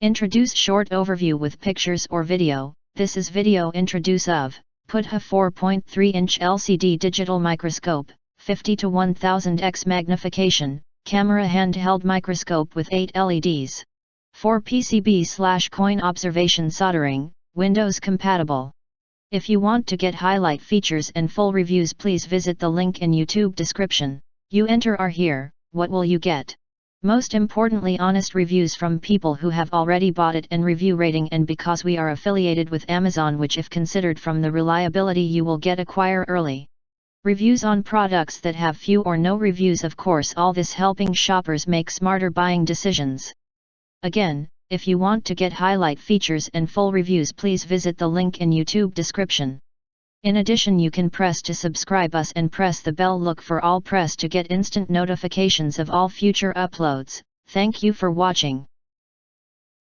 Introduce short overview with pictures or video. This is video introduce of Poothoh 4.3-inch LCD digital microscope, 50 to 1000x magnification, camera handheld microscope with 8 LEDs. 4 PCB/coin observation soldering, Windows compatible. If you want to get highlight features and full reviews, please visit the link in YouTube description. You enter are here, what will you get? Most importantly, honest reviews from people who have already bought it and review rating, and because we are affiliated with Amazon, which if considered from the reliability you will get acquire early. Reviews on products that have few or no reviews, of course, all this helping shoppers make smarter buying decisions. Again, if you want to get highlight features and full reviews, please visit the link in YouTube description. In addition, you can press to subscribe us and press the bell, look for all press to get instant notifications of all future uploads. Thank you for watching.